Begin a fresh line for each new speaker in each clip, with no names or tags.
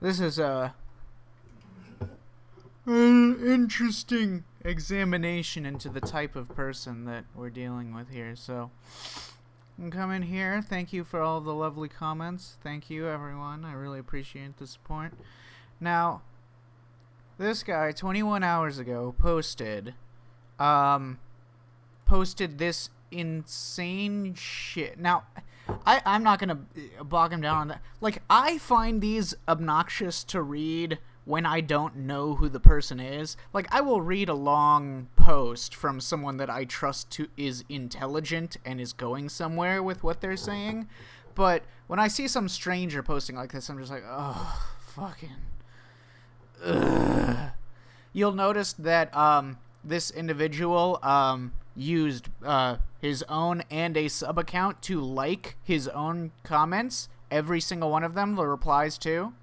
this is an interesting examination into the type of person that we're dealing with here. So, come in here. Thank you for all the lovely comments. Thank you, everyone. I really appreciate the support. Now, this guy 21 hours ago posted this insane shit. Now, I'm not gonna bog him down on that. Like, I find these obnoxious to read when I don't know who the person is. Like, I will read a long post from someone that I trust is intelligent and is going somewhere with what they're saying. But when I see some stranger posting like this, I'm just like, oh, fucking... Ugh. You'll notice that this individual used his own and a sub account to like his own comments, every single one of them, the replies to.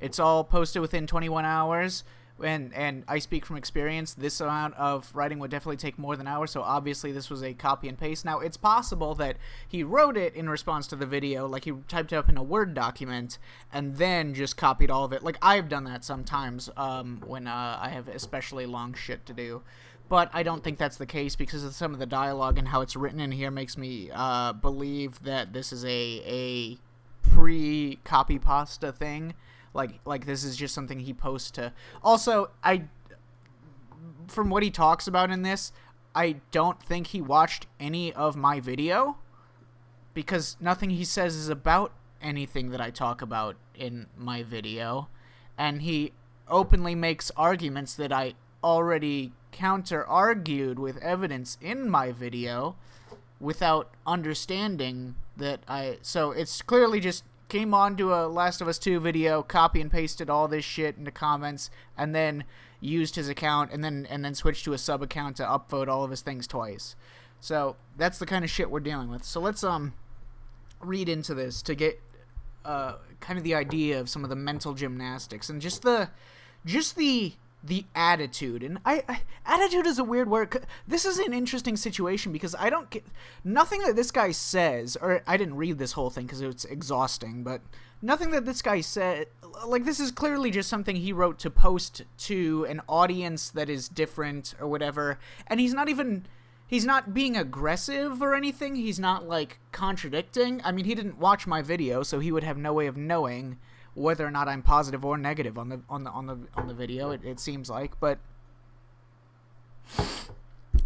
It's all posted within 21 hours. And I speak from experience, this amount of writing would definitely take more than hours, so obviously this was a copy and paste. Now, it's possible that he wrote it in response to the video, like he typed it up in a Word document, and then just copied all of it. Like, I've done that sometimes when I have especially long shit to do. But I don't think that's the case because of some of the dialogue and how it's written in here makes me believe that this is a pre-copy pasta thing. Like this is just something he posts to. Also, from what he talks about in this, I don't think he watched any of my video, because nothing he says is about anything that I talk about in my video, and he openly makes arguments that I already counter-argued with evidence in my video without understanding that so it's clearly just came on to a Last of Us 2 video, copy and pasted all this shit into comments, and then used his account, and then switched to a sub account to upvote all of his things twice. So that's the kind of shit we're dealing with. So let's read into this to get kind of the idea of some of the mental gymnastics and just the attitude. And attitude is a weird word. This is an interesting situation because I don't get nothing that this guy says, or I didn't read this whole thing because it's exhausting, but nothing that this guy said, like, this is clearly just something he wrote to post to an audience that is different or whatever, and he's not being aggressive or anything. He's not, like, contradicting. I mean, he didn't watch my video, so he would have no way of knowing whether or not I'm positive or negative on the video, it seems like. But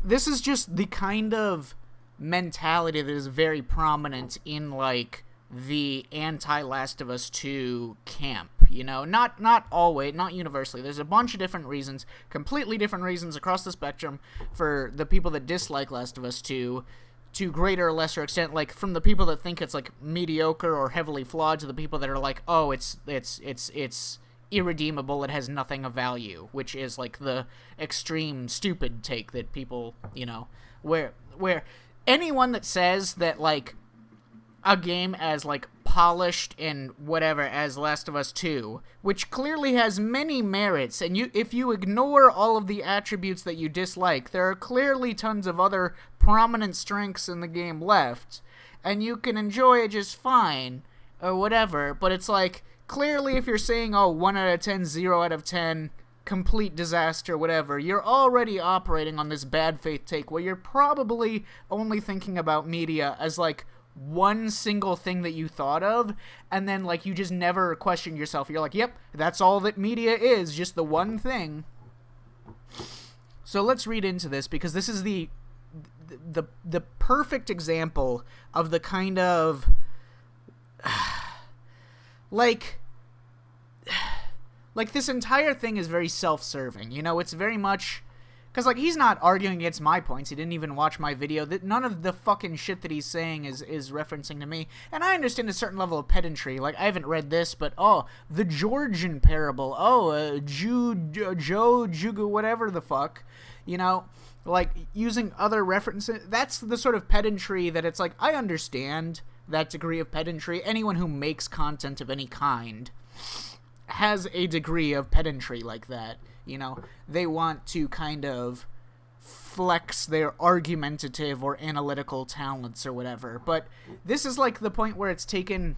this is just the kind of mentality that is very prominent in, like, the anti-Last of Us 2 camp, you know? Not always, not universally. There's a bunch of different reasons, completely different reasons across the spectrum for the people that dislike Last of Us 2, to greater or lesser extent, like, from the people that think it's, like, mediocre or heavily flawed to the people that are like, oh, it's irredeemable, it has nothing of value, which is, like, the extreme stupid take that people, you know, where anyone that says that, like, a game as, like, polished and whatever as Last of Us 2, which clearly has many merits, and if you ignore all of the attributes that you dislike, there are clearly tons of other prominent strengths in the game left, and you can enjoy it just fine, or whatever, but it's like, clearly if you're saying, oh, 1 out of 10, 0 out of 10, complete disaster, whatever, you're already operating on this bad faith take where you're probably only thinking about media as, like, one single thing that you thought of, and then, like, you just never question yourself. You're like, yep, that's all that media is, just the one thing. So let's read into this, because this is the perfect example of the kind of like this entire thing is very self-serving, you know? It's very much because, like, he's not arguing against my points. He didn't even watch my video. None of the fucking shit that he's saying is referencing to me. And I understand a certain level of pedantry. Like, I haven't read this, but, oh, the Georgian Parable. Oh, Joe, Jugu, whatever the fuck. You know, like, using other references. That's the sort of pedantry that it's like, I understand that degree of pedantry. Anyone who makes content of any kind has a degree of pedantry like that. You know, they want to kind of flex their argumentative or analytical talents or whatever. But this is like the point where it's taken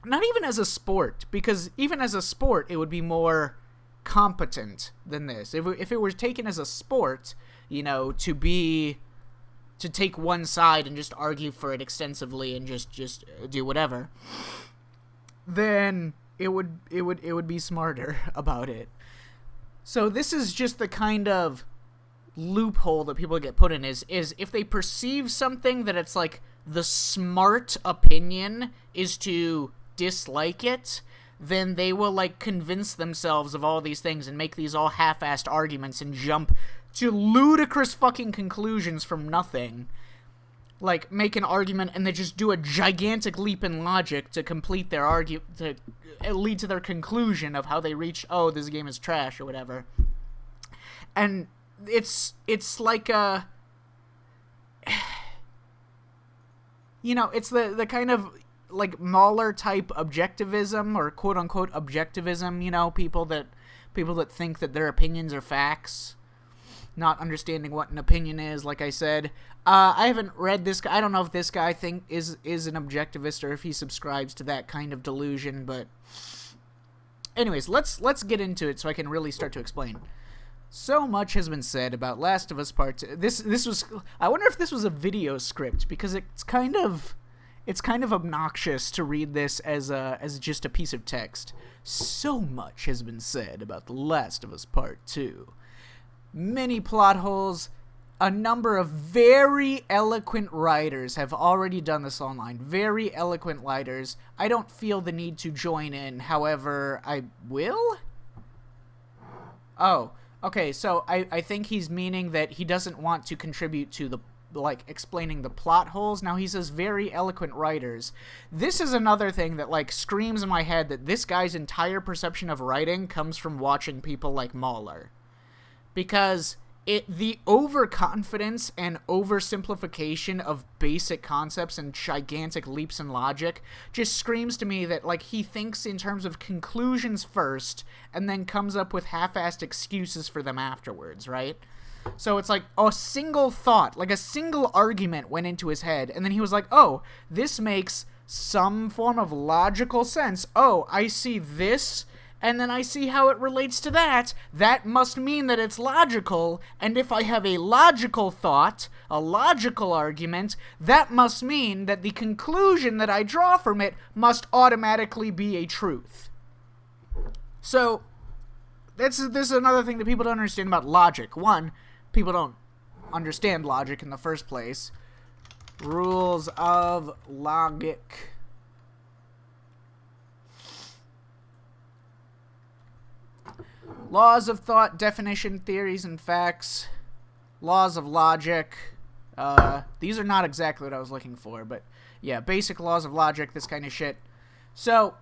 not even as a sport, because even as a sport, it would be more competent than this. If it were taken as a sport, you know, to take one side and just argue for it extensively and just do whatever, then it would be smarter about it. So this is just the kind of loophole that people get put in, is if they perceive something that it's like the smart opinion is to dislike it, then they will like convince themselves of all these things and make these all half-assed arguments and jump to ludicrous fucking conclusions from nothing. Like, make an argument and they just do a gigantic leap in logic to complete their to lead to their conclusion of how they reach, oh, this game is trash or whatever. And it's like a, you know, it's the kind of like Mahler type objectivism, or quote unquote objectivism, you know, people that think that their opinions are facts, not understanding what an opinion is. Like I said, I haven't read this guy. I don't know if this guy is an objectivist or if he subscribes to that kind of delusion, but anyways, let's get into it so I can really start to explain. So much has been said about Last of Us Part 2. This was, I wonder if this was a video script, because it's kind of obnoxious to read this as just a piece of text. So much has been said about The Last of Us Part 2. Many plot holes. A number of very eloquent writers have already done this online. Very eloquent writers. I don't feel the need to join in. However, I will? Oh, okay, so I think he's meaning that he doesn't want to contribute to the, like, explaining the plot holes. Now, he says very eloquent writers. This is another thing that, like, screams in my head that this guy's entire perception of writing comes from watching people like Mahler. Because the overconfidence and oversimplification of basic concepts and gigantic leaps in logic just screams to me that, like, he thinks in terms of conclusions first and then comes up with half-assed excuses for them afterwards, right? So it's like a single thought, like a single argument went into his head, and then he was like, oh, this makes some form of logical sense. Oh, I see this, and then I see how it relates to that. That must mean that it's logical, and if I have a logical thought, a logical argument, that must mean that the conclusion that I draw from it must automatically be a truth. So, this is another thing that people don't understand about logic. One, people don't understand logic in the first place. Rules of logic. Laws of thought, definition, theories, and facts. Laws of logic. These are not exactly what I was looking for, but yeah, basic laws of logic, this kind of shit. So,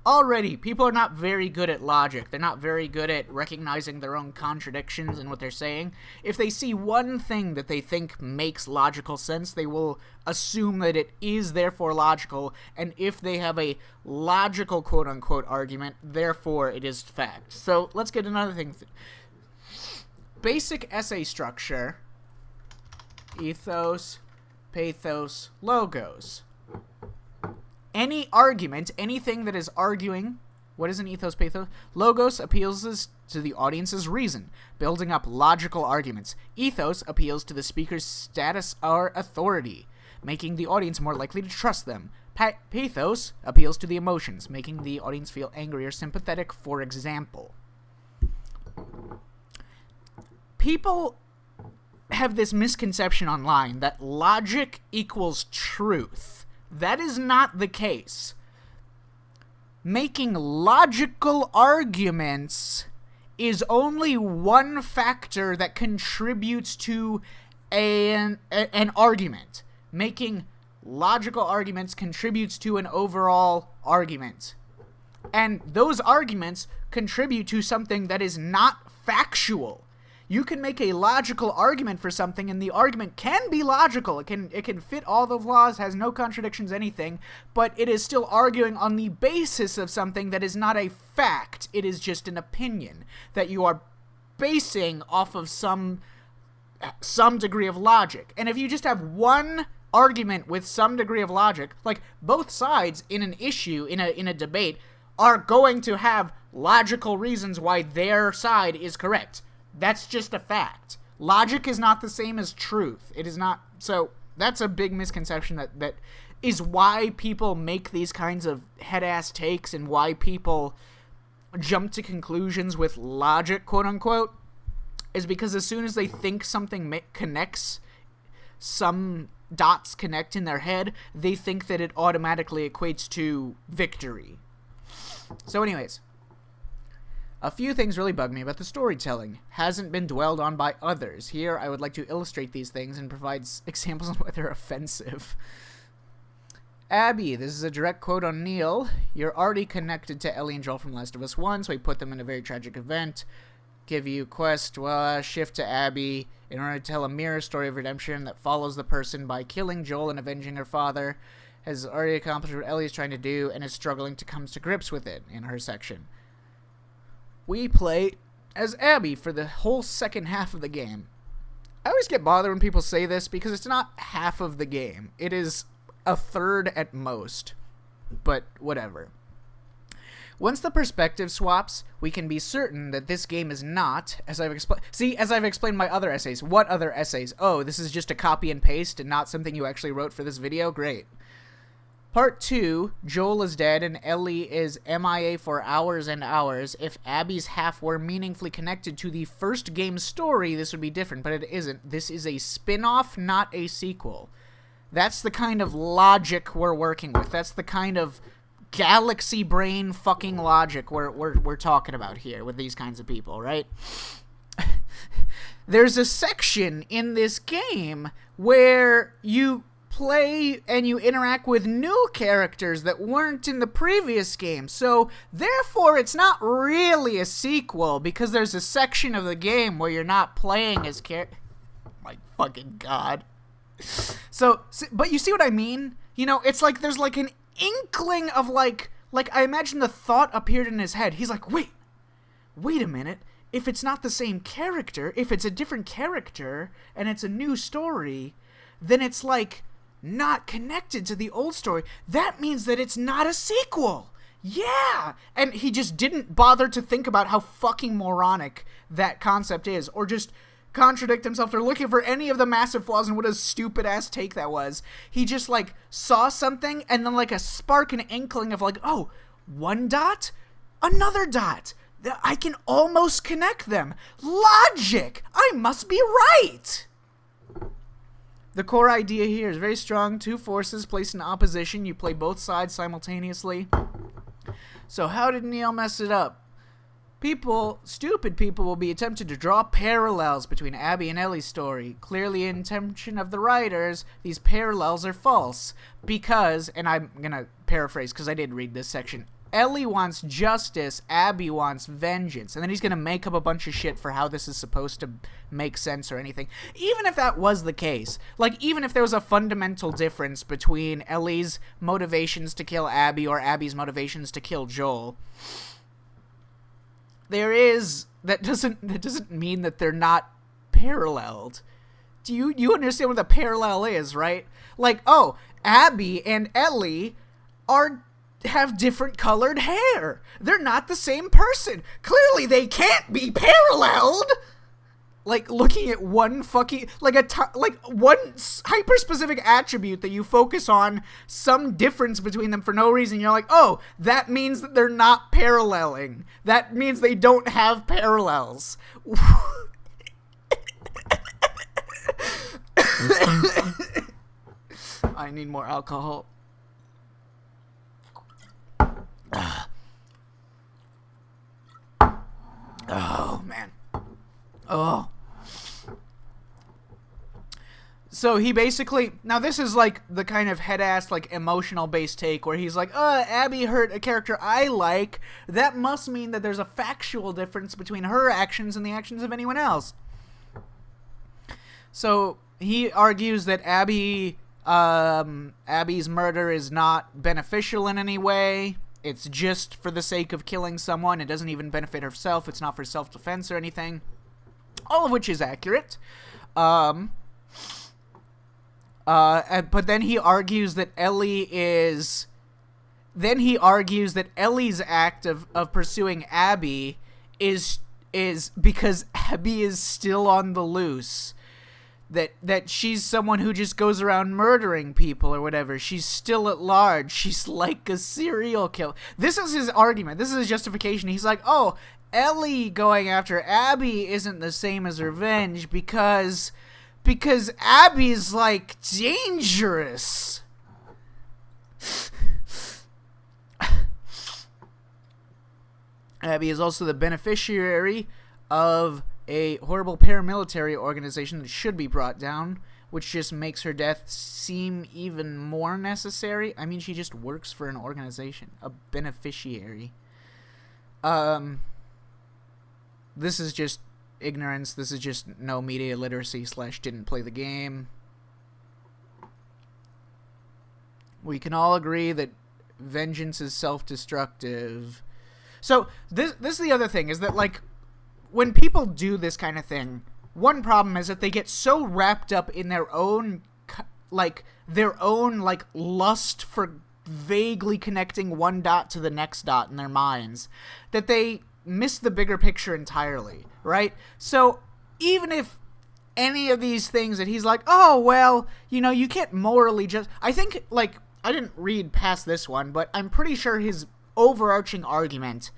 already, people are not very good at logic. They're not very good at recognizing their own contradictions in what they're saying. If they see one thing that they think makes logical sense, they will assume that it is therefore logical, and if they have a logical quote-unquote argument, therefore it is fact. So, let's get another thing. Basic essay structure. Ethos, pathos, logos. Any argument, anything that is arguing, what is an ethos, pathos? Logos appeals to the audience's reason, building up logical arguments. Ethos appeals to the speaker's status or authority, making the audience more likely to trust them. Pathos appeals to the emotions, making the audience feel angry or sympathetic, for example. People have this misconception online that logic equals truth. That is not the case. Making logical arguments is only one factor that contributes to an argument. Making logical arguments contributes to an overall argument. And those arguments contribute to something that is not factual. You can make a logical argument for something, and the argument can be logical. It can fit all the laws, has no contradictions, anything, but it is still arguing on the basis of something that is not a fact. It is just an opinion that you are basing off of some degree of logic. And if you just have one argument with some degree of logic, like, both sides in an issue, in a debate, are going to have logical reasons why their side is correct. That's just a fact. Logic is not the same as truth. It is not. So that's a big misconception that is why people make these kinds of head-ass takes and why people jump to conclusions with logic, quote-unquote, is because as soon as they think something connects, some dots connect in their head, they think that it automatically equates to victory. So anyways, a few things really bug me about the storytelling. Hasn't been dwelled on by others. Here, I would like to illustrate these things and provide examples of why they're offensive. Abby, this is a direct quote on Neil. You're already connected to Ellie and Joel from Last of Us 1, so we put them in a very tragic event. Give you quest, shift to Abby in order to tell a mirror story of redemption that follows the person by killing Joel and avenging her father. Has already accomplished what Ellie is trying to do and is struggling to come to grips with it in her section. We play as Abby for the whole second half of the game. I always get bothered when people say this because it's not half of the game. It is a third at most. But whatever. Once the perspective swaps, we can be certain that this game is not, as I've explained. See, as I've explained my other essays. What other essays? Oh, this is just a copy and paste and not something you actually wrote for this video? Great. Part 2, Joel is dead and Ellie is MIA for hours and hours. If Abby's half were meaningfully connected to the first game's story, this would be different, but it isn't. This is a spin-off, not a sequel. That's the kind of logic we're working with. That's the kind of galaxy brain fucking logic we're talking about here with these kinds of people, right? There's a section in this game where you play and you interact with new characters that weren't in the previous game. So, therefore, it's not really a sequel because there's a section of the game where you're not playing as My fucking god. So, but you see what I mean? You know, it's like there's like an inkling of like I imagine the thought appeared in his head. He's like, wait a minute. If it's not the same character, if it's a different character and it's a new story, then it's like not connected to the old story. That means that it's not a sequel. Yeah! And he just didn't bother to think about how fucking moronic that concept is, or just contradict himself or looking for any of the massive flaws in what a stupid-ass take that was. He just, like, saw something and then, like, a spark, an inkling of, like, oh, one dot? Another dot. I can almost connect them. Logic! I must be right! The core idea here is very strong. Two forces placed in opposition. You play both sides simultaneously. So how did Neil mess it up? Stupid people will be attempted to draw parallels between Abby and Ellie's story. Clearly, intention of the writers, these parallels are false. Because, and I'm gonna paraphrase because I did read this section, Ellie wants justice, Abby wants vengeance. And then he's going to make up a bunch of shit for how this is supposed to make sense or anything. Even if that was the case, like, even if there was a fundamental difference between Ellie's motivations to kill Abby or Abby's motivations to kill Joel, that doesn't mean that they're not paralleled. Do you understand what the parallel is, right? Like, oh, Abby and Ellie have different colored hair. They're not the same person. Clearly they can't be paralleled. Like, looking at one fucking, like one hyper-specific attribute that you focus on some difference between them for no reason. You're like, oh, that means that they're not paralleling. That means they don't have parallels. I need more alcohol. Oh, man. Oh. So he basically, now this is like the kind of head-ass, like, emotional-based take where he's like, Abby hurt a character I like. That must mean that there's a factual difference between her actions and the actions of anyone else. So he argues that Abby's murder is not beneficial in any way. It's just for the sake of killing someone. It doesn't even benefit herself. It's not for self-defense or anything. All of which is accurate. But then he argues that Ellie is... Then he argues that Ellie's act of pursuing Abby is because Abby is still on the loose. That she's someone who just goes around murdering people or whatever. She's still at large. She's like a serial killer. This is his argument. This is his justification. He's like, oh, Ellie going after Abby isn't the same as revenge because Abby's, like, dangerous. Abby is also the beneficiary of a horrible paramilitary organization that should be brought down, which just makes her death seem even more necessary. I mean, she just works for an organization, a beneficiary. This is just ignorance. This is just no media literacy / didn't play the game. We can all agree that vengeance is self-destructive. So this is the other thing, is that, like, when people do this kind of thing, one problem is that they get so wrapped up in their own lust for vaguely connecting one dot to the next dot in their minds that they miss the bigger picture entirely, right? So even if any of these things that he's like, oh, well, you know, you can't morally just... I think, like, I didn't read past this one, but I'm pretty sure his overarching argument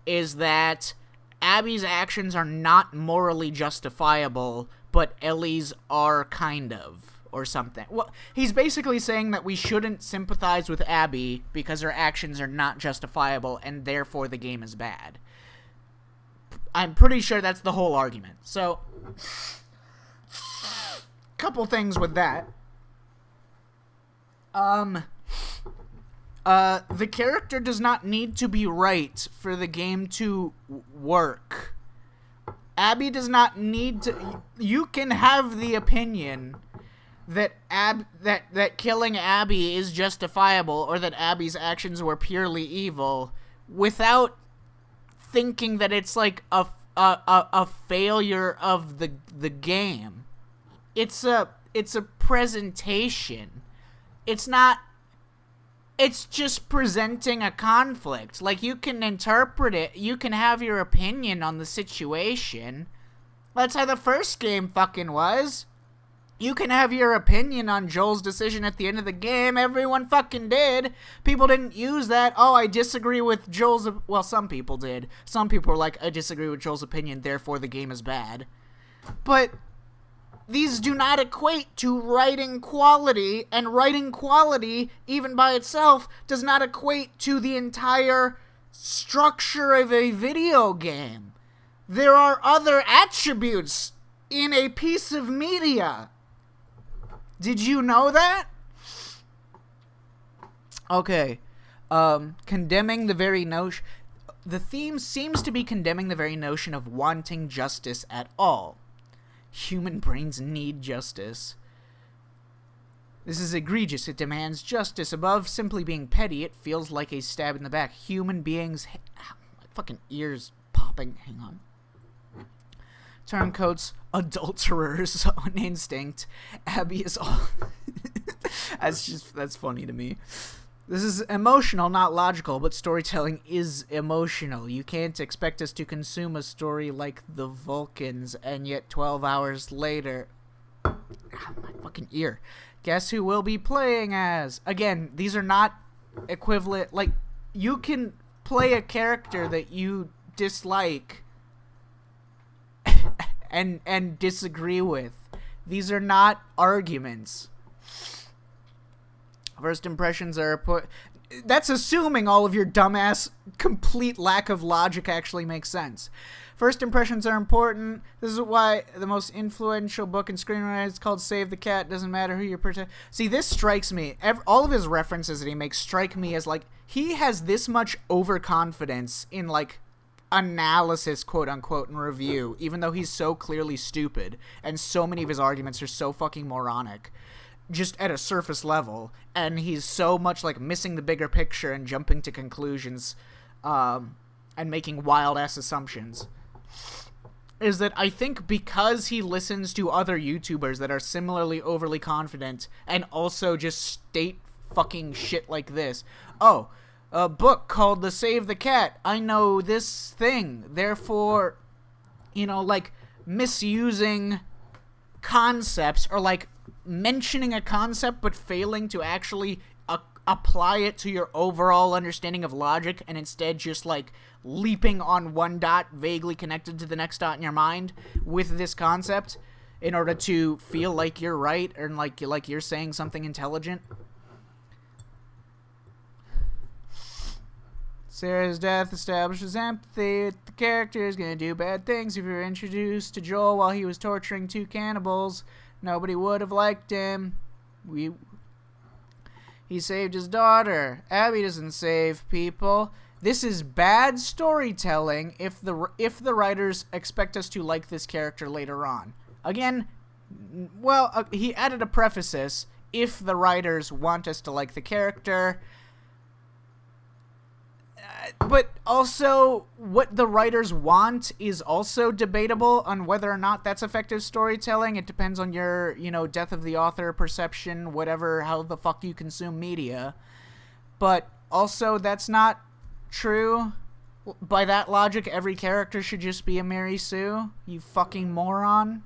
is that Abby's actions are not morally justifiable, but Ellie's are kind of, or something. Well, he's basically saying that we shouldn't sympathize with Abby because her actions are not justifiable, and therefore the game is bad. I'm pretty sure that's the whole argument. So, couple things with that. The character does not need to be right for the game to work. Abby does not need to... You can have the opinion that that killing Abby is justifiable, or that Abby's actions were purely evil, without thinking that it's like a failure of the game. It's a presentation. It's not... It's just presenting a conflict. Like, you can interpret it. You can have your opinion on the situation. That's how the first game fucking was. You can have your opinion on Joel's decision at the end of the game. Everyone fucking did. People didn't use that. Oh, I disagree with Joel's... Well, some people did. Some people were like, I disagree with Joel's opinion, therefore the game is bad. But these do not equate to writing quality, and writing quality, even by itself, does not equate to the entire structure of a video game. There are other attributes in a piece of media. Did you know that? Okay. Condemning the very notion... The theme seems to be condemning the very notion of wanting justice at all. Human brains need justice. This is egregious. It demands justice. Above simply being petty, it feels like a stab in the back. Human beings... My fucking ears popping. Hang on. Turncoats, adulterers on instinct. Abby is all... That's funny to me. This is emotional, not logical, but storytelling is emotional. You can't expect us to consume a story like the Vulcans, and yet 12 hours later... my fucking ear. Guess who we'll be playing as? Again, these are not equivalent... Like, you can play a character that you dislike and disagree with. These are not arguments. First impressions are that's assuming all of your dumbass complete lack of logic actually makes sense. First impressions are important. This is why the most influential book in screenwriting is called Save the Cat. Doesn't matter who you're protecting. See, this strikes me. All of his references that he makes strike me as, like, he has this much overconfidence in, like, analysis, quote unquote, and review, even though he's so clearly stupid, and so many of his arguments are so fucking moronic, just at a surface level, and he's so much, like, missing the bigger picture and jumping to conclusions, and making wild-ass assumptions. is that I think because he listens to other YouTubers that are similarly overly confident and also just state fucking shit like this. Oh, a book called The Save the Cat. I know this thing. Therefore, you know, like, misusing concepts or, like, mentioning a concept but failing to actually apply it to your overall understanding of logic and instead just, like, leaping on one dot vaguely connected to the next dot in your mind with this concept in order to feel like you're right or like you're saying something intelligent. Sarah's death establishes empathy. The character is going to do bad things. If you were introduced to Joel while he was torturing 2 cannibals, nobody would have liked him. He saved his daughter. Abby doesn't save people. This is bad storytelling if the writers expect us to like this character later on. Again, well, he added a preface, if the writers want us to like the character. But also, what the writers want is also debatable on whether or not that's effective storytelling. It depends on your, you know, death of the author perception, whatever, how the fuck you consume media. But also, that's not true. By that logic, every character should just be a Mary Sue, you fucking moron.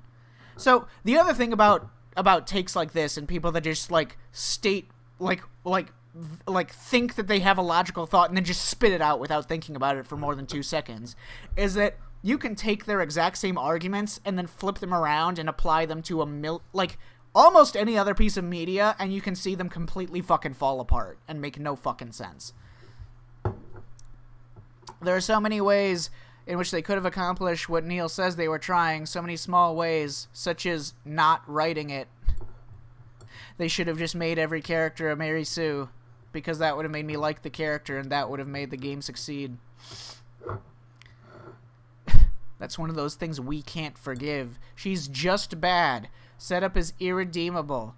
So, the other thing about takes like this and people that just, like, state, like think that they have a logical thought and then just spit it out without thinking about it for more than 2 seconds, is that you can take their exact same arguments and then flip them around and apply them to almost any other piece of media, and you can see them completely fucking fall apart and make no fucking sense. There are so many ways in which they could have accomplished what Neil says they were trying, so many small ways, such as not writing it. They should have just made every character a Mary Sue, because that would have made me like the character, and that would have made the game succeed. That's one of those things we can't forgive. She's just bad. Setup is irredeemable.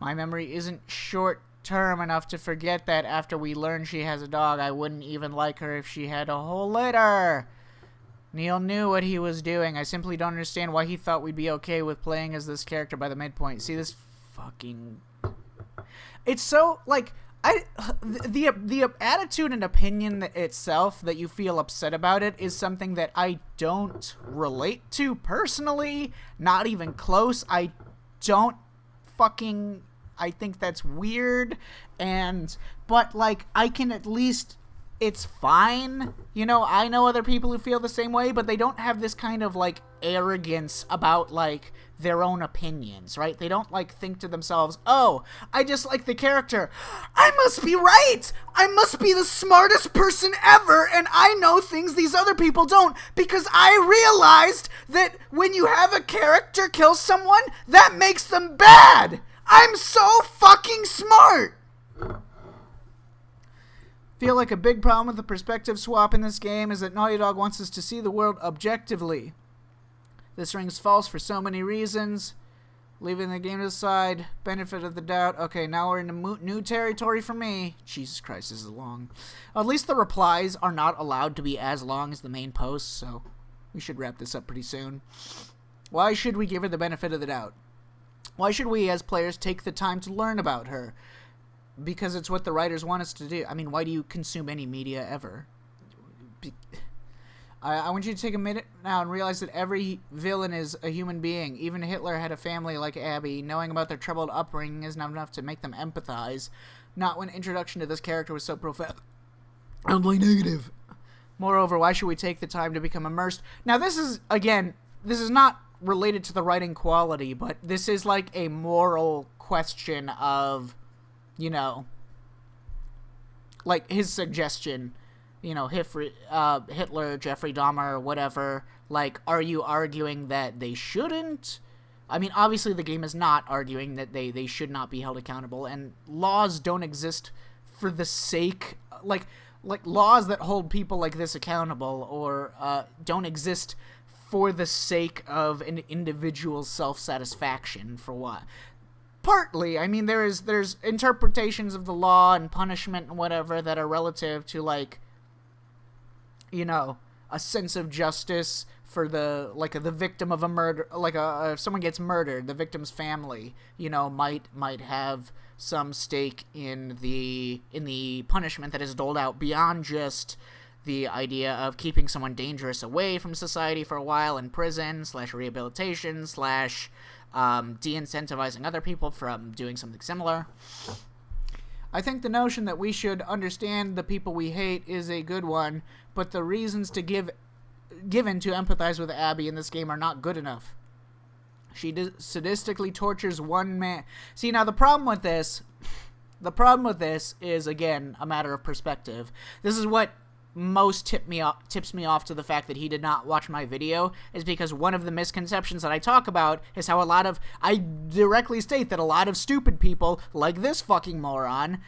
My memory isn't short-term enough to forget that after we learn she has a dog, I wouldn't even like her if she had a whole litter. Neil knew what he was doing. I simply don't understand why he thought we'd be okay with playing as this character by the midpoint. See, this fucking... It's so, like... The attitude and opinion itself that you feel upset about it is something that I don't relate to personally. Not even close. I think that's weird. But, like, I can at least... It's fine. You know, I know other people who feel the same way, but they don't have this kind of, like, arrogance about, like, their own opinions, right? They don't, like, think to themselves, oh, I just like the character. I must be right! I must be the smartest person ever, and I know things these other people don't, because I realized that when you have a character kill someone, that makes them bad! I'm so fucking smart! Feel like a big problem with the perspective swap in this game is that Naughty Dog wants us to see the world objectively. This rings false for so many reasons. Leaving the game to the side, benefit of the doubt. Okay, now we're in new territory for me. Jesus Christ, this is long. At least the replies are not allowed to be as long as the main posts, so we should wrap this up pretty soon. Why should we give her the benefit of the doubt? Why should we, as players, take the time to learn about her? Because it's what the writers want us to do. I mean, why do you consume any media ever? I want you to take a minute now and realize that every villain is a human being. Even Hitler had a family like Abby. Knowing about their troubled upbringing is not enough to make them empathize. Not when introduction to this character was so profoundly negative. Moreover, why should we take the time to become immersed? Now, this is not related to the writing quality, but this is like a moral question of... You know, like his suggestion, you know, Hitler, Jeffrey Dahmer, whatever, like, are you arguing that they shouldn't? I mean, obviously the game is not arguing that they should not be held accountable, and laws don't exist for the sake, like laws that hold people like this accountable, or don't exist for the sake of an individual's self-satisfaction, for what? Partly, I mean, there's interpretations of the law and punishment and whatever that are relative to, like, you know, a sense of justice for the victim of a murder, if someone gets murdered, the victim's family, might have some stake in the punishment that is doled out beyond just the idea of keeping someone dangerous away from society for a while in prison / rehabilitation / de-incentivizing other people from doing something similar. I think the notion that we should understand the people we hate is a good one, but the reasons given to empathize with Abby in this game are not good enough. She sadistically tortures one man. See, now the problem with this is, again, a matter of perspective. This is what most tips me off to the fact that he did not watch my video, is because one of the misconceptions that I talk about is how I directly state that a lot of stupid people, like this fucking moron,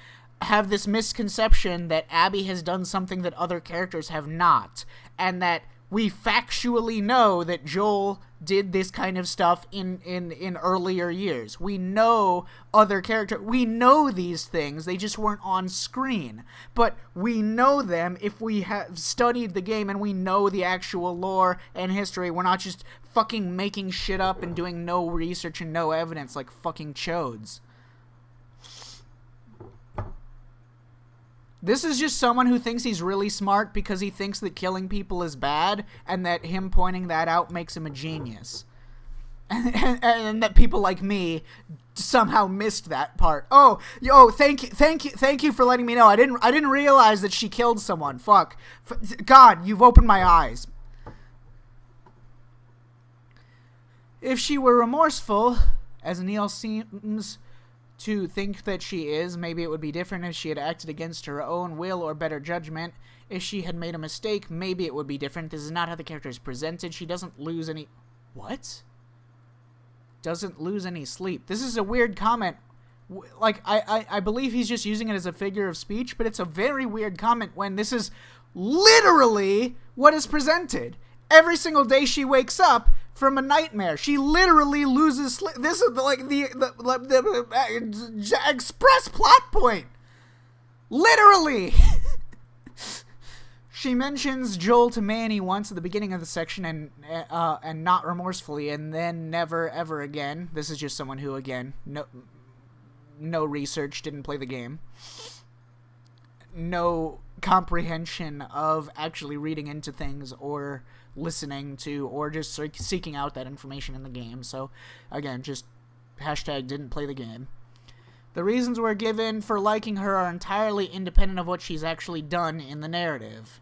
have this misconception that Abby has done something that other characters have not, and that we factually know that Joel did this kind of stuff in earlier years. We know we know these things, they just weren't on screen. But we know them if we have studied the game and we know the actual lore and history. We're not just fucking making shit up and doing no research and no evidence like fucking chodes. This is just someone who thinks he's really smart because he thinks that killing people is bad, and that him pointing that out makes him a genius. And that people like me somehow missed that part. Thank you for letting me know. I didn't realize that she killed someone. Fuck. God, you've opened my eyes. If she were remorseful, as Neil seems to think that she is, maybe it would be different if she had acted against her own will or better judgment. If she had made a mistake, maybe it would be different. This is not how the character is presented. She doesn't lose any... What? Doesn't lose any sleep. This is a weird comment. Like, I believe he's just using it as a figure of speech, but it's a very weird comment when this is literally what is presented. Every single day she wakes up from a nightmare, she literally loses sleep. This is like the express plot point. Literally. She mentions Joel to Manny once at the beginning of the section, and not remorsefully, and then never ever again. This is just someone who, again, no research, didn't play the game, no comprehension of actually reading into things or listening to or just seeking out that information in the game. So again, just hashtag didn't play the game. The reasons we're given for liking her are entirely independent of what she's actually done in the narrative.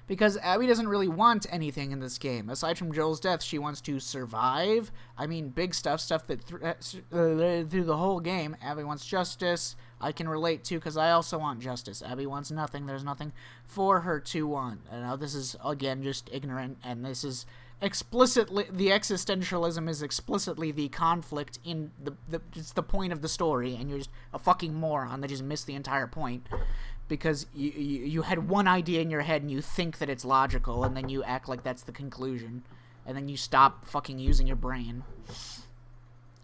Because Abby doesn't really want anything in this game. Aside from Joel's death, she wants to survive. I mean, big stuff that through the whole game. Abby wants justice. I can relate to, because I also want justice. Abby wants nothing. There's nothing for her to want. I know this is, again, just ignorant, and this is explicitly, the existentialism is explicitly the conflict in it's the point of the story, and you're just a fucking moron that just missed the entire point. Because you had one idea in your head and you think that it's logical, and then you act like that's the conclusion, and then you stop fucking using your brain.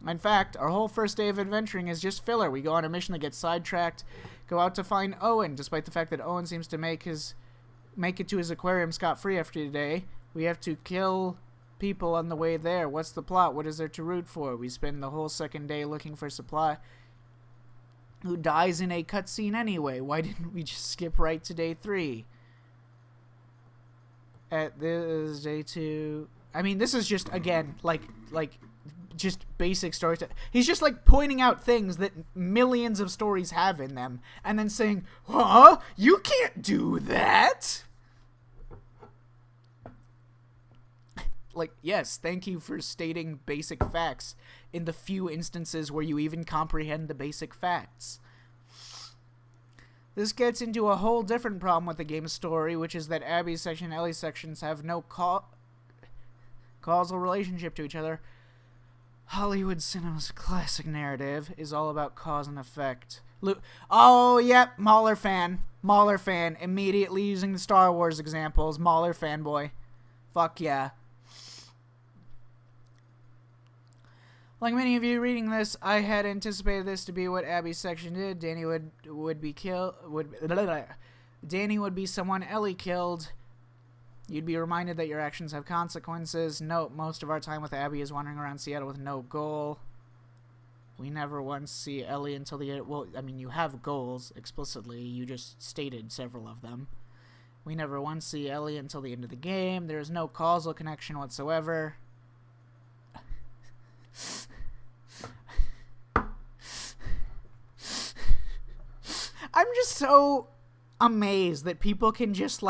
In fact, our whole first day of adventuring is just filler. We go on a mission that gets sidetracked, go out to find Owen, despite the fact that Owen seems to make it to his aquarium scot-free after today. We have to kill people on the way there. What's the plot? What is there to root for? We spend the whole second day looking for supply. Who dies in a cutscene anyway? Why didn't we just skip right to day 3? At this day 2. I mean, this is just, again, like just basic stories. He's just like pointing out things that millions of stories have in them, and then saying, "Huh? You can't do that." Like, yes, thank you for stating basic facts in the few instances where you even comprehend the basic facts. This gets into a whole different problem with the game's story, which is that Abby's section and Ellie's sections have no causal relationship to each other. Hollywood cinema's classic narrative is all about cause and effect. Oh, yep, Mahler fan. Mahler fan. Immediately using the Star Wars examples. Mahler fanboy. Fuck yeah. Like many of you reading this, I had anticipated this to be what Abby's section did. Danny would be someone Ellie killed. You'd be reminded that your actions have consequences. Note, most of our time with Abby is wandering around Seattle with no goal. We never once see Ellie until the end. Well, I mean, you have goals explicitly. You just stated several of them. We never once see Ellie until the end of the game. There is no causal connection whatsoever. I'm just so amazed that people can just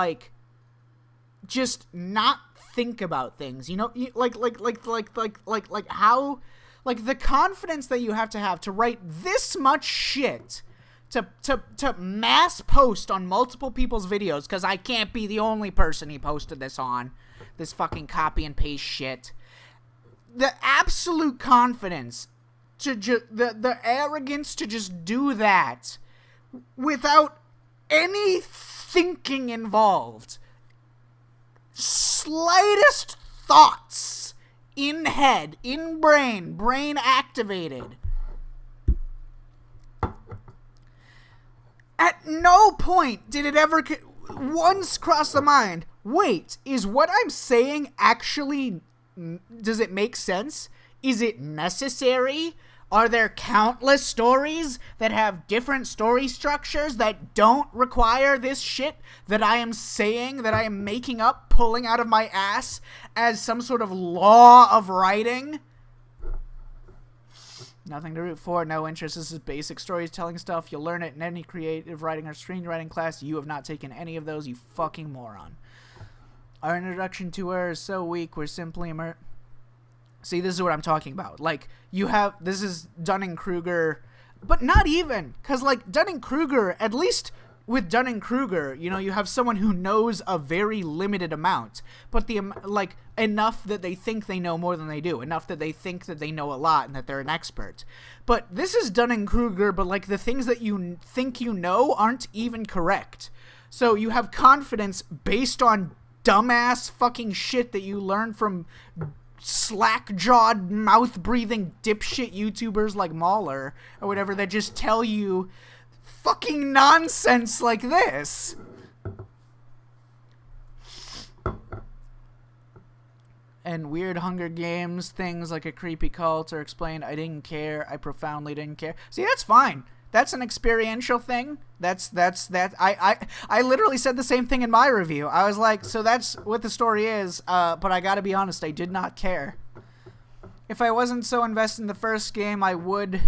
not think about things, you know, like how, like the confidence that you have to write this much shit to mass post on multiple people's videos, because I can't be the only person he posted this on, this fucking copy and paste shit. The absolute confidence to the arrogance to just do that without any thinking involved. Slightest thoughts in head, in brain activated. At no point did it ever once cross the mind, wait, is what I'm saying actually, does it make sense? Is it necessary? Are there countless stories that have different story structures that don't require this shit that I am saying, that I am making up, pulling out of my ass as some sort of law of writing? Nothing to root for, no interest. This is basic storytelling stuff. You'll learn it in any creative writing or screenwriting class. You have not taken any of those, you fucking moron. Our introduction to her is so weak, we're simply See, this is what I'm talking about. Like, this is Dunning-Kruger, but not even, because, like, Dunning-Kruger, at least with Dunning-Kruger, you know, you have someone who knows a very limited amount, but enough that they think they know more than they do, enough that they think that they know a lot and that they're an expert. But this is Dunning-Kruger, but, like, the things that you think you know aren't even correct. So you have confidence based on dumbass fucking shit that you learn from slack-jawed, mouth-breathing dipshit YouTubers like Mahler or whatever that just tell you fucking nonsense like this. And weird Hunger Games things like a creepy cult are explained. I didn't care. I profoundly didn't care. See, that's fine. That's an experiential thing. That's I literally said the same thing in my review. I was like, so that's what the story is, but I gotta be honest, I did not care. If I wasn't so invested in the first game, I would...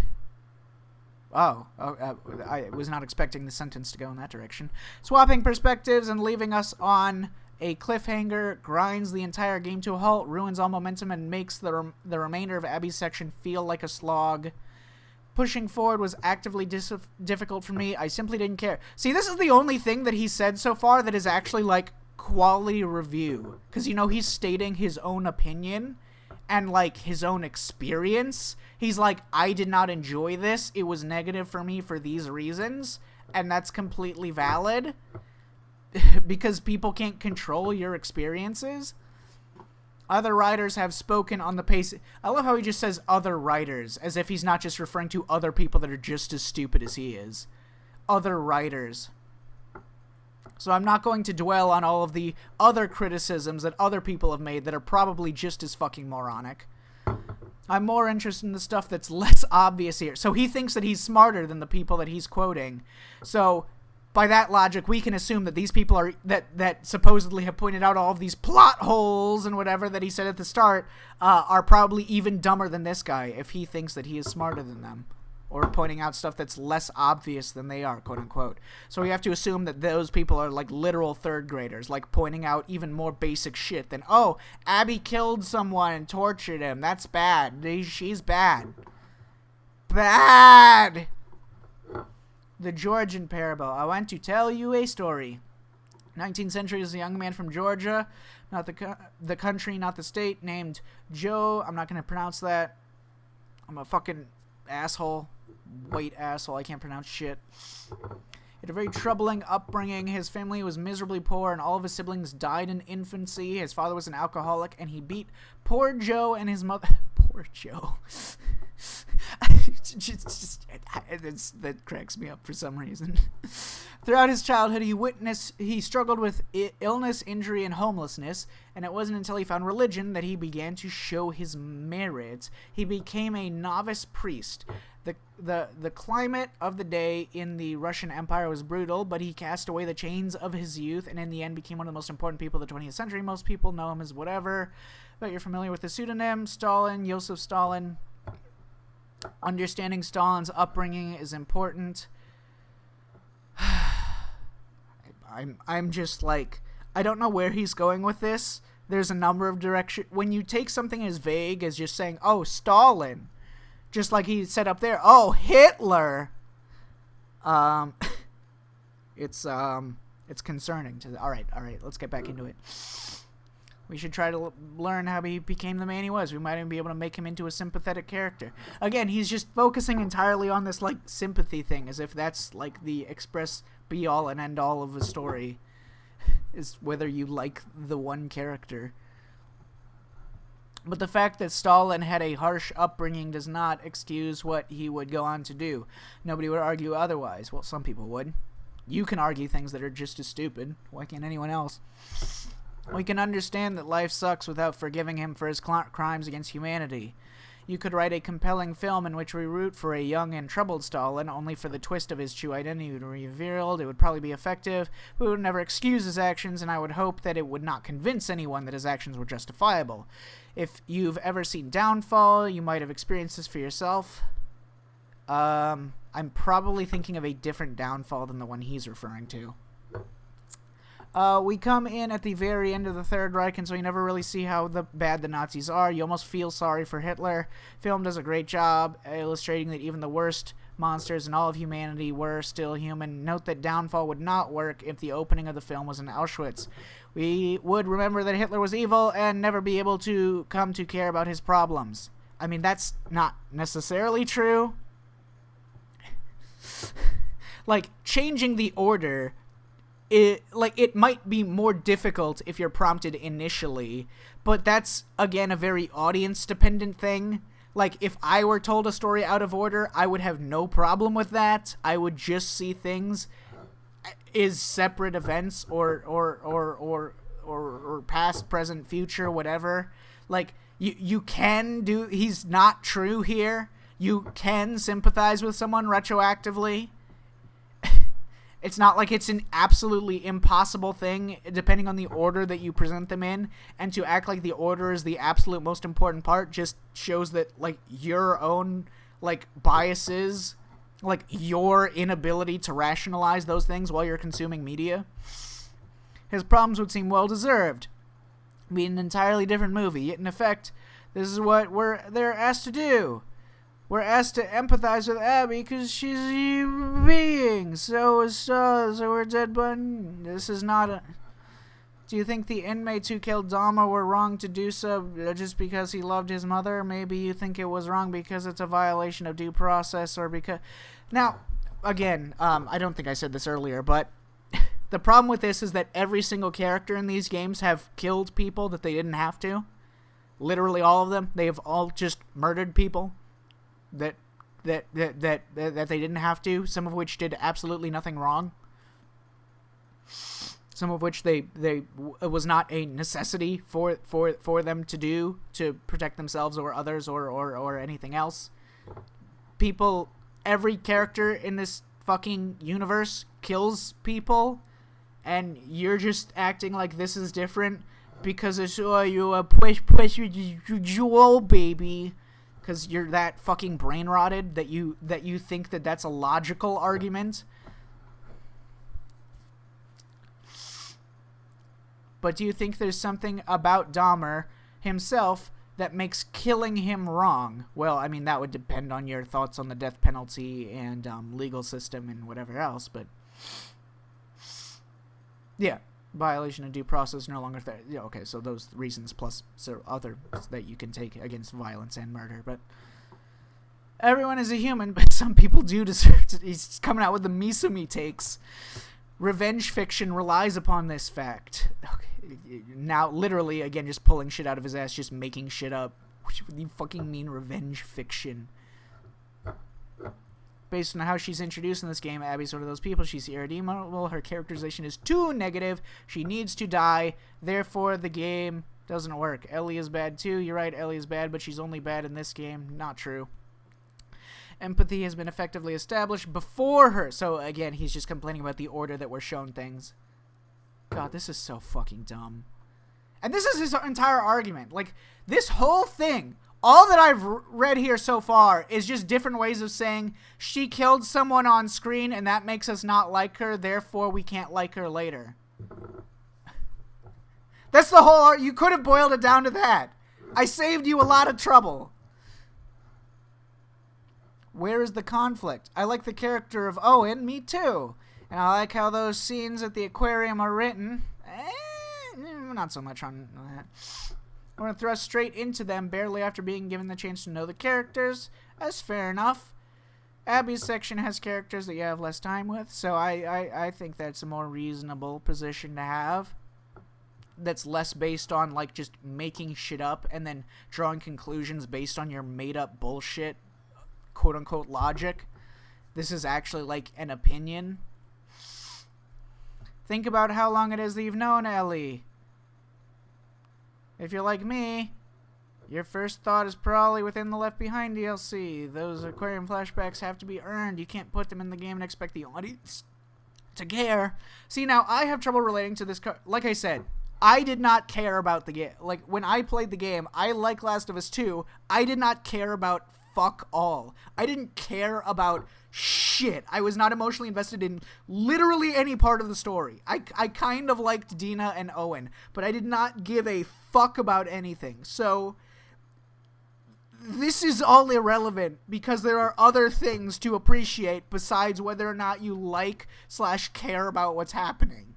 I was not expecting the sentence to go in that direction. Swapping perspectives and leaving us on a cliffhanger grinds the entire game to a halt, ruins all momentum, and makes the remainder of Abby's section feel like a slog. Pushing forward was actively difficult for me. I simply didn't care. See, this is the only thing that he said so far that is actually, like, quality review. Because, you know, he's stating his own opinion and, like, his own experience. He's like, I did not enjoy this. It was negative for me for these reasons. And that's completely valid. Because people can't control your experiences. Other writers have spoken on the pace. I love how he just says other writers, as if he's not just referring to other people that are just as stupid as he is. Other writers. So I'm not going to dwell on all of the other criticisms that other people have made that are probably just as fucking moronic. I'm more interested in the stuff that's less obvious here. So he thinks that he's smarter than the people that he's quoting. So by that logic, we can assume that these people are that supposedly have pointed out all of these plot holes and whatever that he said at the start are probably even dumber than this guy if he thinks that he is smarter than them, or pointing out stuff that's less obvious than they are, quote unquote. So we have to assume that those people are like literal third graders, like pointing out even more basic shit than, oh, Abby killed someone and tortured him. That's bad. She's bad. Bad! The Georgian Parable. I want to tell you a story. 19th century is a young man from Georgia, not the country, not the state, named Joe. I'm not going to pronounce that. I'm a fucking asshole. White asshole. I can't pronounce shit. He had a very troubling upbringing. His family was miserably poor, and all of his siblings died in infancy. His father was an alcoholic, and he beat poor Joe and his mother... Poor Joe. That cracks me up for some reason. Throughout his childhood, he struggled with illness, injury, and homelessness, and it wasn't until he found religion that he began to show his merits. He became a novice priest. The climate of the day in the Russian Empire was brutal, but he cast away the chains of his youth, and in the end became one of the most important people of the 20th century. Most people know him as whatever, but you're familiar with the pseudonym, Stalin, Joseph Stalin. Understanding Stalin's upbringing is important. I'm just like, I don't know where he's going with this. There's a number of directions. When you take something as vague as just saying, oh, Stalin, just like he said up there, oh, Hitler, it's concerning. All right, let's get back into it. We should try to learn how he became the man he was. We might even be able to make him into a sympathetic character. Again, he's just focusing entirely on this, like, sympathy thing, as if that's, like, the express be-all and end-all of the story, is whether you like the one character. But the fact that Stalin had a harsh upbringing does not excuse what he would go on to do. Nobody would argue otherwise. Well, some people would. You can argue things that are just as stupid. Why can't anyone else? We can understand that life sucks without forgiving him for his crimes against humanity. You could write a compelling film in which we root for a young and troubled Stalin, only for the twist of his true identity to be revealed. It would probably be effective, but it would never excuse his actions, and I would hope that it would not convince anyone that his actions were justifiable. If you've ever seen Downfall, you might have experienced this for yourself. I'm probably thinking of a different Downfall than the one he's referring to. We come in at the very end of the Third Reich, and so you never really see how bad the Nazis are. You almost feel sorry for Hitler. Film does a great job illustrating that even the worst monsters in all of humanity were still human. Note that Downfall would not work if the opening of the film was in Auschwitz. We would remember that Hitler was evil and never be able to come to care about his problems. I mean, that's not necessarily true. Like, changing the order... It might be more difficult if you're prompted initially, but that's, again, a very audience-dependent thing. Like, if I were told a story out of order, I would have no problem with that. I would just see things as separate events or past, present, future, whatever. Like, you can do... He's not true here. You can sympathize with someone retroactively. It's not like it's an absolutely impossible thing, depending on the order that you present them in, and to act like the order is the absolute most important part just shows that, like, your own, like, biases, like, your inability to rationalize those things while you're consuming media. His problems would seem well-deserved. Be an entirely different movie, yet in effect, this is what they're asked to do. We're asked to empathize with Abby because she's a human being. So we're dead, but this is not a... Do you think the inmates who killed Dahmer were wrong to do so just because he loved his mother? Maybe you think it was wrong because it's a violation of due process or because... Now, again, I don't think I said this earlier, but the problem with this is that every single character in these games have killed people that they didn't have to. Literally all of them. They have all just murdered people. That they didn't have to, some of which did absolutely nothing wrong, some of which it was not a necessity for them to do to protect themselves or others or anything else. People, every character in this fucking universe kills people, and you're just acting like this is different because it's you a push you baby. Because you're that fucking brain rotted that you think that that's a logical argument. But do you think there's something about Dahmer himself that makes killing him wrong? Well, I mean, that would depend on your thoughts on the death penalty and legal system and whatever else, but... Yeah. Violation of due process no longer fair. Yeah, okay, so those reasons plus others that you can take against violence and murder, but everyone is a human, but some people do deserve to. He's coming out with the Misumi takes. Revenge fiction relies upon this fact. Okay, now, literally, again, just pulling shit out of his ass, just making shit up. What do you fucking mean revenge fiction? Based on how she's introduced in this game, Abby's one of those people. She's irredeemable. Her characterization is too negative. She needs to die. Therefore, the game doesn't work. Ellie is bad too. You're right, Ellie is bad, but she's only bad in this game. Not true. Empathy has been effectively established before her. So, again, he's just complaining about the order that we're shown things. God, this is so fucking dumb. And this is his entire argument. Like, this whole thing, all that I've read here so far is just different ways of saying she killed someone on screen and that makes us not like her, therefore we can't like her later. That's the whole you could have boiled it down to that. I saved you a lot of trouble. Where is the conflict? I like the character of Owen, me too. And I like how those scenes at the aquarium are written. Not so much on that. We're going to thrust straight into them barely after being given the chance to know the characters. That's fair enough. Abby's section has characters that you have less time with, so I think that's a more reasonable position to have. That's less based on, like, just making shit up and then drawing conclusions based on your made-up bullshit, quote-unquote, logic. This is actually, like, an opinion. Think about how long it is that you've known Ellie. If you're like me, your first thought is probably within the Left Behind DLC. Those aquarium flashbacks have to be earned. You can't put them in the game and expect the audience to care. See, now, I have trouble relating to this. Like I said, I did not care about the game. Like, when I played the game, I like Last of Us 2. I did not care about fuck all. I didn't care about shit. I was not emotionally invested in literally any part of the story. I kind of liked Dina and Owen, but I did not give a fuck about anything. So this is all irrelevant because there are other things to appreciate besides whether or not you like / care about what's happening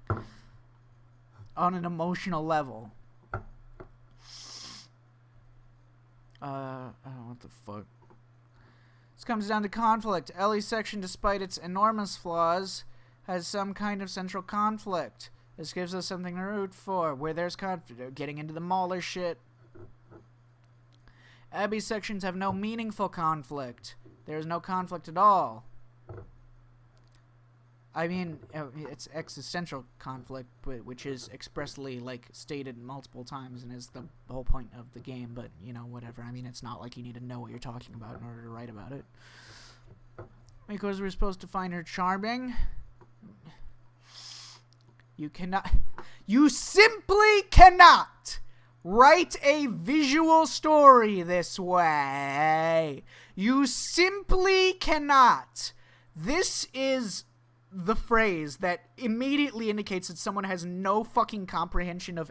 on an emotional level. What the fuck? This comes down to conflict. Ellie's section, despite its enormous flaws, has some kind of central conflict. This gives us something to root for. Where there's conflict, getting into the Mauler shit. Abby's sections have no meaningful conflict. There's no conflict at all. I mean, it's existential conflict, which is expressly, like, stated multiple times and is the whole point of the game, but, you know, whatever. I mean, it's not like you need to know what you're talking about in order to write about it. Because we're supposed to find her charming. You simply cannot write a visual story this way. You simply cannot. This is the phrase that immediately indicates that someone has no fucking comprehension of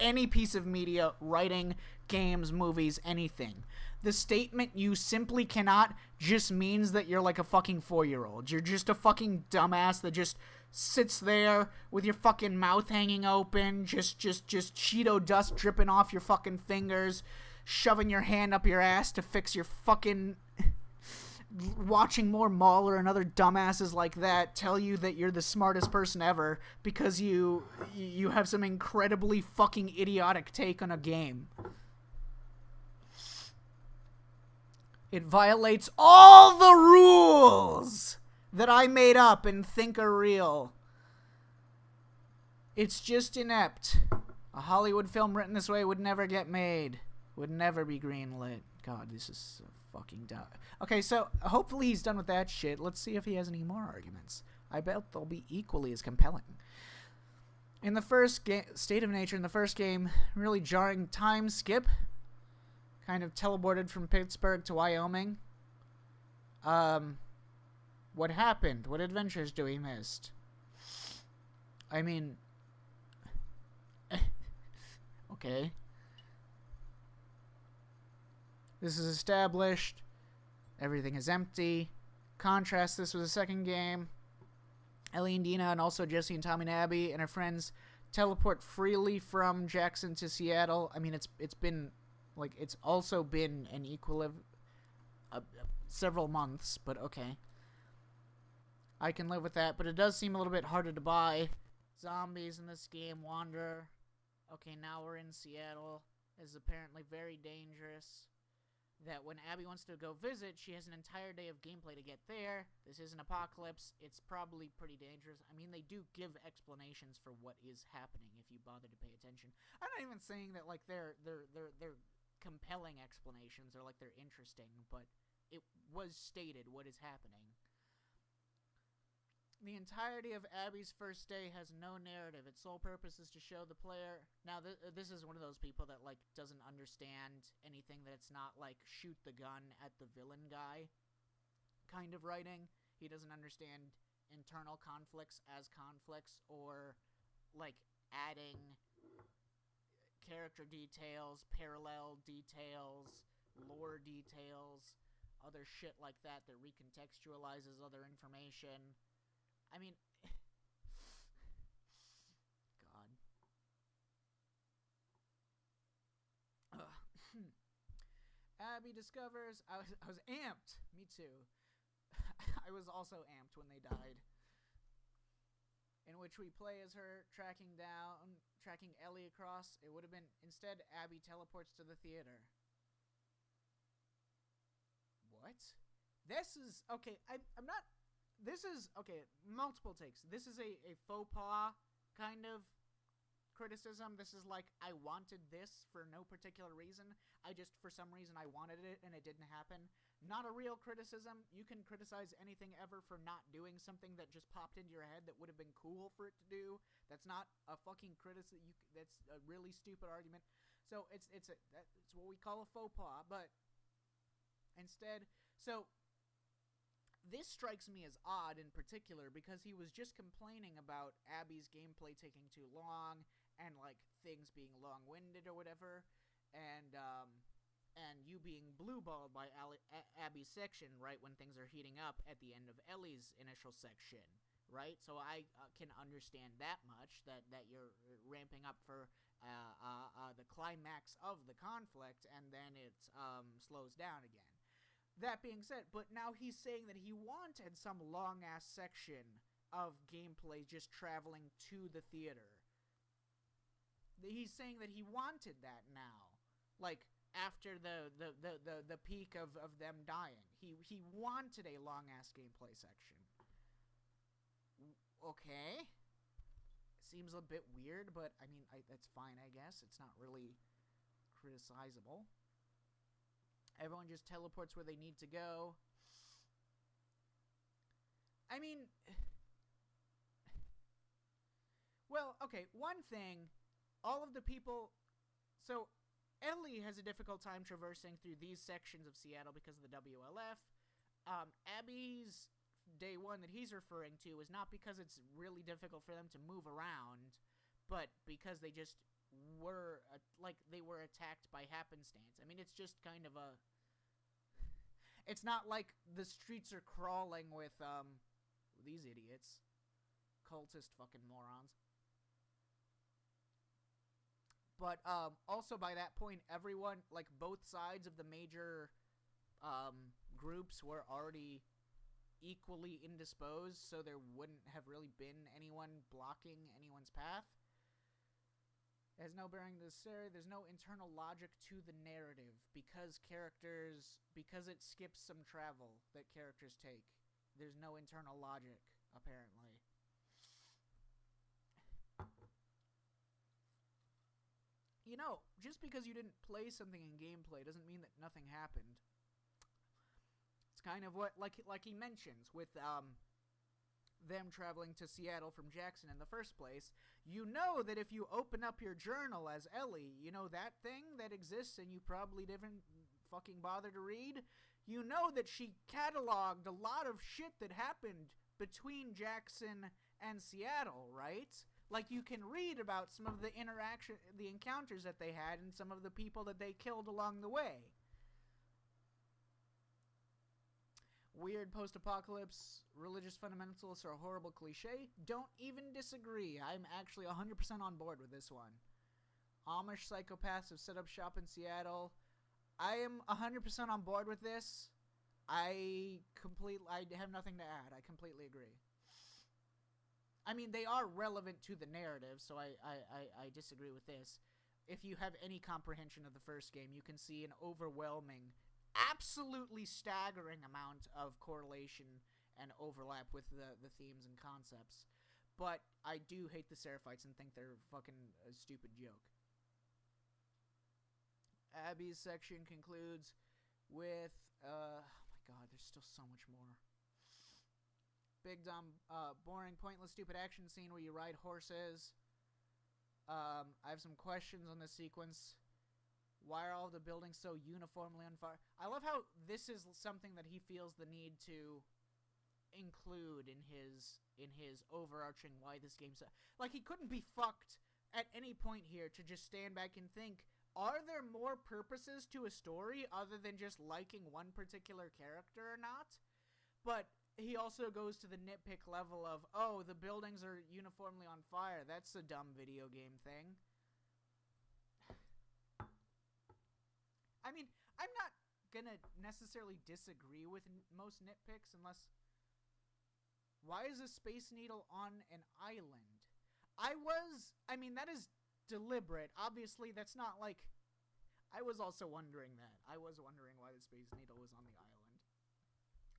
any piece of media, writing, games, movies, anything. The statement, you simply cannot, just means that you're like a fucking 4-year-old. You're just a fucking dumbass that just sits there with your fucking mouth hanging open, just Cheeto dust dripping off your fucking fingers, shoving your hand up your ass to fix your fucking watching more Mauler and other dumbasses like that tell you that you're the smartest person ever because you have some incredibly fucking idiotic take on a game. It violates all the rules that I made up and think are real. It's just inept. A Hollywood film written this way would never get made. Would never be greenlit. God, this is so fucking dumb. Okay, so hopefully he's done with that shit. Let's see if he has any more arguments. I bet they'll be equally as compelling. In the first game, State of Nature, in the first game, really jarring time skip. Kind of teleported from Pittsburgh to Wyoming. What happened? What adventures do we missed? I mean, okay. This is established. Everything is empty. Contrast this with the second game. Ellie and Dina and also Jesse and Tommy and Abby and her friends teleport freely from Jackson to Seattle. I mean, it's been, like, it's also been an several months, but okay. I can live with that, but it does seem a little bit harder to buy. Zombies in this game wander. Okay, now we're in Seattle. This is apparently very dangerous. that when Abby wants to go visit, she has an entire day of gameplay to get there. This is an apocalypse. It's probably pretty dangerous. I mean, they do give explanations for what is happening if you bother to pay attention. I'm not even saying that like they're compelling explanations or like they're interesting, but it was stated what is happening. The entirety of Abby's first day has no narrative. Its sole purpose is to show the player... Now, this is one of those people that, like, doesn't understand anything that it's not, like, shoot the gun at the villain guy kind of writing. He doesn't understand internal conflicts as conflicts or, like, adding character details, parallel details, lore details, other shit like that that recontextualizes other information. I mean, God. Abby discovers... I was amped. Me too. I was also amped when they died. In which we play as her tracking Ellie across. It would have been... Instead, Abby teleports to the theater. What? This is... Okay, I'm not... This is, okay, multiple takes. This is a faux pas kind of criticism. This is like, I wanted this for no particular reason. For some reason, I wanted it and it didn't happen. Not a real criticism. You can criticize anything ever for not doing something that just popped into your head that would have been cool for it to do. That's not a fucking criticism. That's a really stupid argument. So it's what we call a faux pas, but instead, so... This strikes me as odd in particular because he was just complaining about Abby's gameplay taking too long and, like, things being long-winded or whatever, and you being blue-balled by Abby's section right when things are heating up at the end of Ellie's initial section, right? So I can understand that much, that you're ramping up for the climax of the conflict, and then it slows down again. That being said, but now he's saying that he wanted some long-ass section of gameplay just traveling to the theater. He's saying that he wanted that now. Like, after the peak of them dying. He wanted a long-ass gameplay section. Okay. Seems a bit weird, but, I mean, that's fine, I guess. It's not really criticizable. Everyone just teleports where they need to go. I mean... Well, okay, one thing. All of the people... So, Ellie has a difficult time traversing through these sections of Seattle because of the WLF. Abby's day one that he's referring to is not because it's really difficult for them to move around, but because they just... were they were attacked by happenstance. I mean, it's just kind of a... It's not like the streets are crawling with these idiots, cultist fucking morons. But also by that point, everyone, like, both sides of the major groups were already equally indisposed, so there wouldn't have really been anyone blocking anyone's path. It has no bearing to the story. There's no internal logic to the narrative because it skips some travel that characters take. There's no internal logic, apparently. You know, just because you didn't play something in gameplay doesn't mean that nothing happened. It's kind of what, like he mentions with, them traveling to Seattle from Jackson in the first place. You know that if you open up your journal as Ellie, you know that thing that exists and you probably didn't fucking bother to read? You know that she cataloged a lot of shit that happened between Jackson and Seattle, right? Like, you can read about some of the the encounters that they had and some of the people that they killed along the way. Weird post-apocalypse religious fundamentalists are a horrible cliche. Don't even disagree. I'm actually 100% on board with this one. Amish psychopaths have set up shop in Seattle. I am 100% on board with this. I have nothing to add. I completely agree. I mean, they are relevant to the narrative, so I disagree with this. If you have any comprehension of the first game, you can see an overwhelming absolutely staggering amount of correlation and overlap with the themes and concepts. But I do hate the Seraphites and think they're fucking a stupid joke. Abby's section concludes with, oh my god, there's still so much more. Big, dumb, boring, pointless, stupid action scene where you ride horses. I have some questions on this sequence. Why are all the buildings so uniformly on fire? I love how this is something that he feels the need to include in his overarching why this game's... Like, he couldn't be fucked at any point here to just stand back and think, are there more purposes to a story other than just liking one particular character or not? But he also goes to the nitpick level of, oh, the buildings are uniformly on fire. That's a dumb video game thing. I mean, I'm not gonna necessarily disagree with most nitpicks unless... Why is a Space Needle on an island? I mean, that is deliberate. Obviously, that's not like... I was also wondering that. I was wondering why the Space Needle was on the island.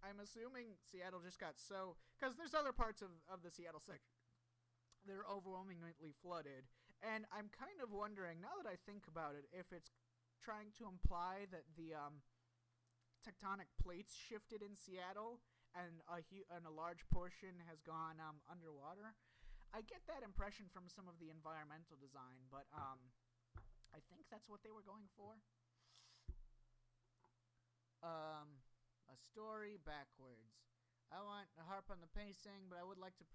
I'm assuming Seattle just got so... Because there's other parts of the Seattle section that are overwhelmingly flooded. And I'm kind of wondering, now that I think about it, if it's trying to imply that the tectonic plates shifted in Seattle and a large portion has gone underwater. I get that impression from some of the environmental design, but I think that's what they were going for. A story backwards. I want to harp on the pacing, but I would like to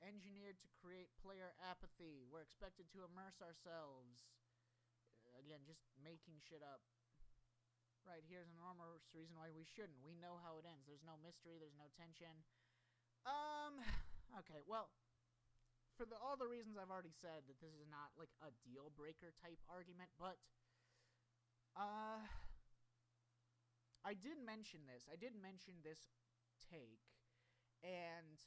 engineered to create player apathy. We're expected to immerse ourselves. Again, just making shit up. Right, here's an enormous reason why we shouldn't. We know how it ends. There's no mystery, there's no tension. Okay, well, for all the reasons I've already said, that this is not, like, a deal-breaker type argument, but, I did mention this. I did mention this take, and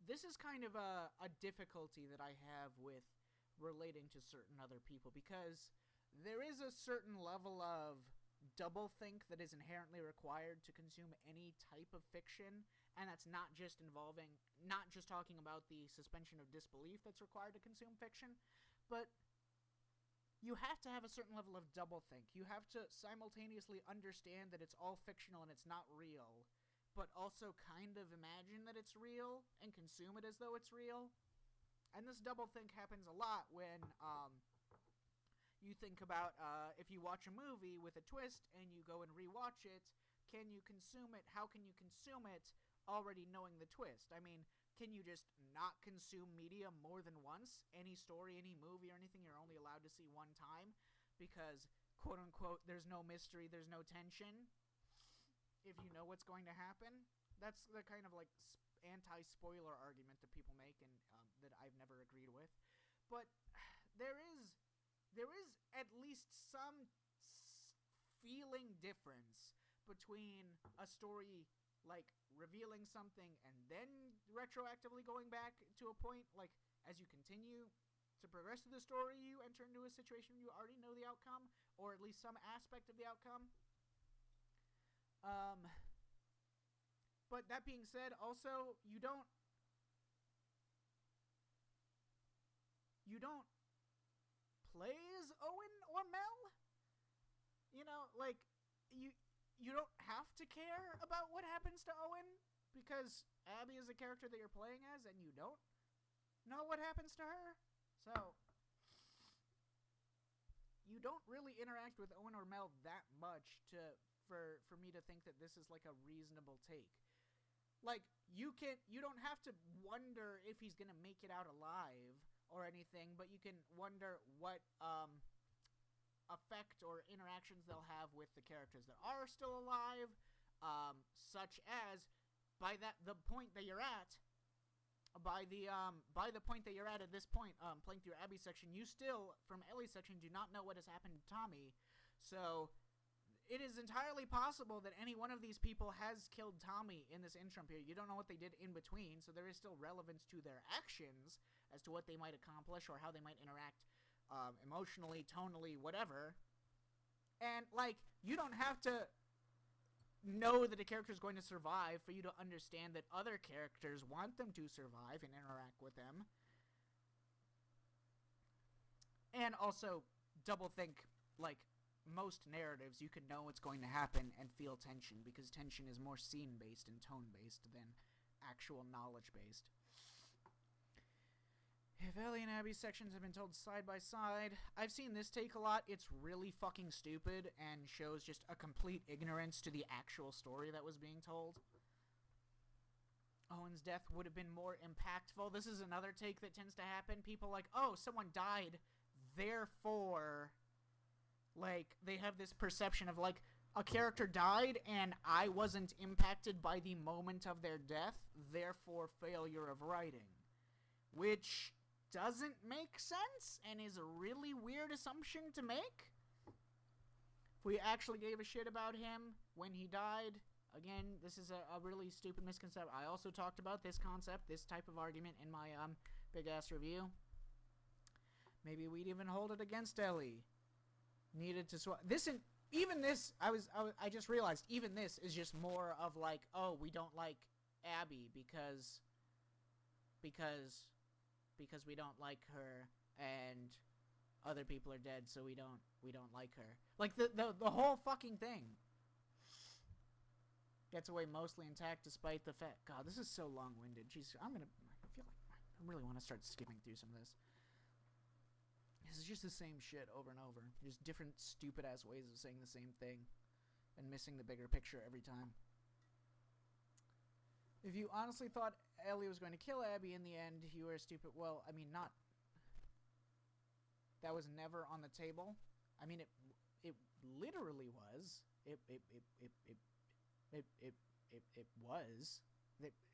this is kind of a difficulty that I have with relating to certain other people, because there is a certain level of doublethink that is inherently required to consume any type of fiction, and that's not just talking about the suspension of disbelief that's required to consume fiction, but you have to have a certain level of doublethink. You have to simultaneously understand that it's all fictional and it's not real, but also kind of imagine that it's real and consume it as though it's real. And this doublethink happens a lot when you think about if you watch a movie with a twist and you go and rewatch it, can you consume it? How can you consume it already knowing the twist? I mean, can you just not consume media more than once? Any story, any movie, or anything you're only allowed to see one time because, quote-unquote, there's no mystery, there's no tension if you know what's going to happen? That's the kind of, like, anti-spoiler argument that people make and that I've never agreed with. But there is at least some feeling difference between a story like revealing something and then retroactively going back to a point, like as you continue to progress through the story, you enter into a situation where you already know the outcome, or at least some aspect of the outcome. But that being said, also, you don't play as Owen or Mel. You know, like, you don't have to care about what happens to Owen because Abby is a character that you're playing as and you don't know what happens to her. So, you don't really interact with Owen or Mel that much for me to think that this is like a reasonable take. Like, you don't have to wonder if he's gonna make it out alive or anything, but you can wonder what effect or interactions they'll have with the characters that are still alive, such as by the point that you're at at this point, playing through Abby's section, you still, from Ellie's section, do not know what has happened to Tommy. So it is entirely possible that any one of these people has killed Tommy in this interim period. You don't know what they did in between, so there is still relevance to their actions as to what they might accomplish or how they might interact emotionally, tonally, whatever. And, like, you don't have to know that a character is going to survive for you to understand that other characters want them to survive and interact with them. And also, double think, like, most narratives, you can know what's going to happen and feel tension, because tension is more scene-based and tone-based than actual knowledge-based. If Ellie and Abby's sections have been told side by side, I've seen this take a lot. It's really fucking stupid and shows just a complete ignorance to the actual story that was being told. Owen's death would have been more impactful. This is another take that tends to happen. People like, oh, someone died, therefore, like, they have this perception of, like, a character died and I wasn't impacted by the moment of their death, therefore failure of writing. Which doesn't make sense and is a really weird assumption to make. If we actually gave a shit about him when he died, again, this is a really stupid misconception. I also talked about this concept, this type of argument in my big-ass review. Maybe we'd even hold it against Ellie. Needed to swap. Even this, I just realized, even this is just more of like, oh, we don't like Abby because we don't like her and other people are dead, so we don't like her. Like the whole fucking thing gets away mostly intact despite the fact. God, this is so long-winded. Jeez, I feel like I really want to start skipping through some of this. This is just the same shit over and over. Just different stupid-ass ways of saying the same thing and missing the bigger picture every time. If you honestly thought Ellie was going to kill Abby in the end, you were stupid. Well, I mean, not. That was never on the table. I mean, it literally was. It was.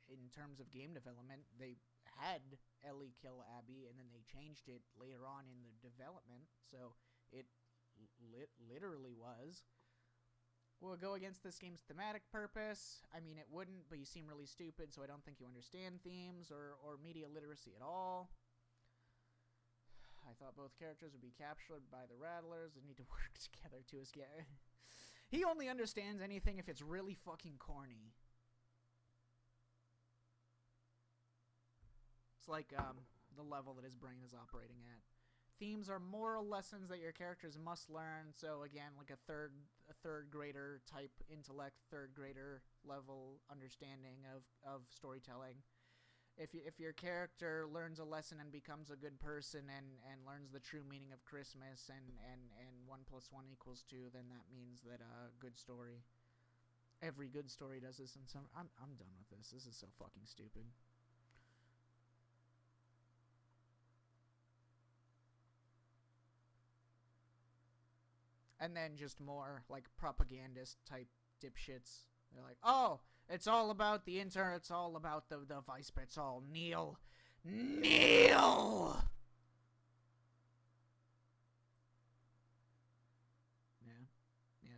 In terms of game development, they had Ellie kill Abby, and then they changed it later on in the development. So it literally was. Will it go against this game's thematic purpose? I mean, it wouldn't, but you seem really stupid, so I don't think you understand themes or media literacy at all. I thought both characters would be captured by the Rattlers and need to work together to escape. He only understands anything if it's really fucking corny. It's like the level that his brain is operating at. Themes are moral lessons that your characters must learn. So again, like a third grader type intellect, third grader level understanding of storytelling. If your character learns a lesson and becomes a good person and learns the true meaning of Christmas and 1 + 1 = 2, then that means that a good story. Every good story does this, and so I'm done with this. This is so fucking stupid. And then just more, like, propagandist-type dipshits. They're like, oh, it's all about the internet, it's all about the vice, but it's all Neil. Neil! Yeah.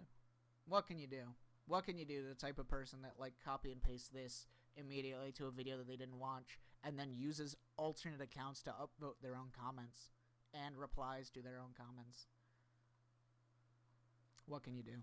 What can you do? What can you do to the type of person that, like, copy and paste this immediately to a video that they didn't watch, and then uses alternate accounts to upvote their own comments, and replies to their own comments? What can you do?